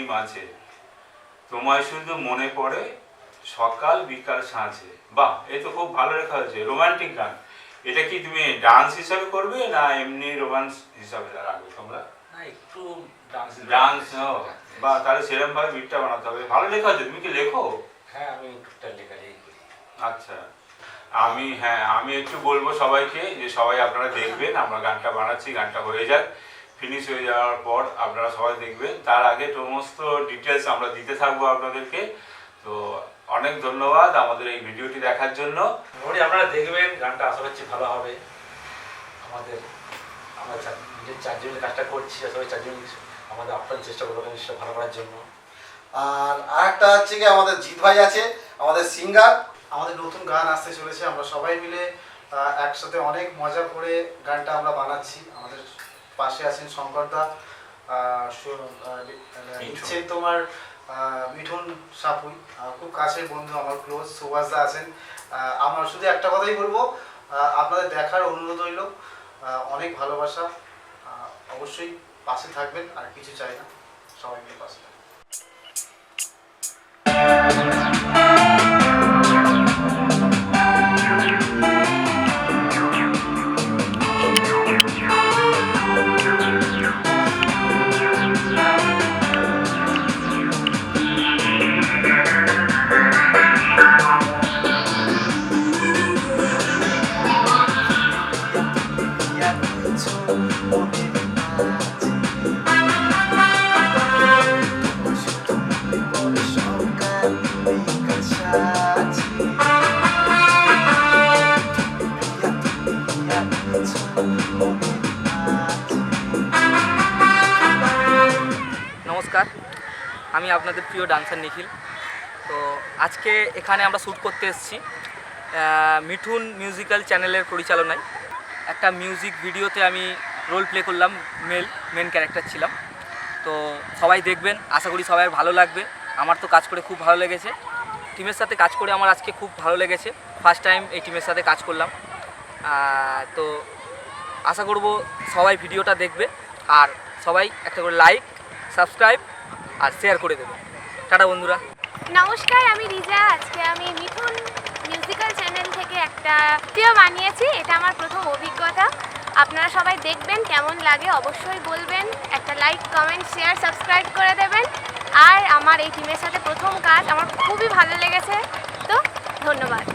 Dream আছে, তোমায় শুধু মনে পড়ে সকাল বিকাল সাঁঝে। বাহ, এই তো খুব ভালো লেখা হয়েছে, রোমান্টিক গান। এটা কি তুমি ডান্স হিসাবে করবে না এমনি রোমান্স হিসাবে রাখবে তোমরা? না, একটু ডান্স বা তাহলে সেরকম ভাবে বিটটা বানাতে হবে। ভালো লেখা হয়েছে। তুমি কি লেখো? হ্যাঁ, আমি টুকটাক লেখালেখি করি। আচ্ছা, আমি একটু বলবো সবাইকে যে সবাই আপনারা দেখবেন, আমরা গানটা বানাচ্ছি, গানটা হয়ে যাক, ফিনিশ হয়ে যাওয়ার পর আপনারা সবাই দেখবেন। তার আগে সমস্ত ডিটেলস আমরা দিতে থাকবো আপনাদেরকে। তো অনেক ধন্যবাদ আমাদের এই ভিডিওটি দেখার জন্য। আপনারা দেখবেন, গানটা আশা করছি ভালো হবে। আমরা নিজের চারজনের কাজটা করছি, সবাই চারজন আমাদের আপ্রাণ চেষ্টা করবো জিনিসটা ভালো করার জন্য। আর আরেকটা হচ্ছে কি, আমাদের জিৎ ভাই আছে, আমাদের সিঙ্গার। আমাদের নতুন গান আসতে চলেছে, আমরা সবাই মিলে একসাথে অনেক মজা করে গানটা আমরা বানাচ্ছি। আমাদের পাশে আছেন শঙ্করদা, ইচ্ছে তোমার মিঠুন সাপুই, খুব কাছের বন্ধু, আমার ক্লোজ সুভাষদা আছেন। আমরা শুধু একটা কথাই বলবো, আপনাদের দেখার অনুরোধ রইল, অনেক ভালোবাসা, অবশ্যই পাশে থাকবেন, আর কিছু চাই না, সবাই মিলে পাশে থাকবেন। নমস্কার, আমি আপনাদের প্রিয় ডান্সার নিখিল। তো আজকে এখানে আমরা শ্যুট করতে এসেছি মিঠুন মিউজিক্যাল চ্যানেলের পরিচালনায়। একটা মিউজিক ভিডিওতে আমি রোল প্লে করলাম, মেন ক্যারেক্টার ছিলাম। তো সবাই দেখবেন, আশা করি সবাই ভালো লাগবে। আমার তো কাজ করে খুব ভালো লেগেছে, টিমের সাথে কাজ করে আমার আজকে খুব ভালো লেগেছে। ফার্স্ট টাইম এই টিমের সাথে কাজ করলাম। তো আশা করব সবাই ভিডিওটা দেখবে, আর সবাই একটা করে লাইক, সাবস্ক্রাইব আর শেয়ার করে দেবে। টাটা বন্ধুরা। নমস্কার, আমি রিজা। আজকে আমি মিঠুন মিউজিক্যাল চ্যানেল থেকে একটা ভিডিও বানিয়েছি। এটা আমার প্রথম অভিজ্ঞতা। আপনারা সবাই দেখবেন, কেমন লাগে অবশ্যই বলবেন। একটা লাইক, কমেন্ট, শেয়ার, সাবস্ক্রাইব করে দেবেন। আর আমার এই টিমের সাথে প্রথম কাজ, আমার খুবই ভালো লেগেছে। তো ধন্যবাদ।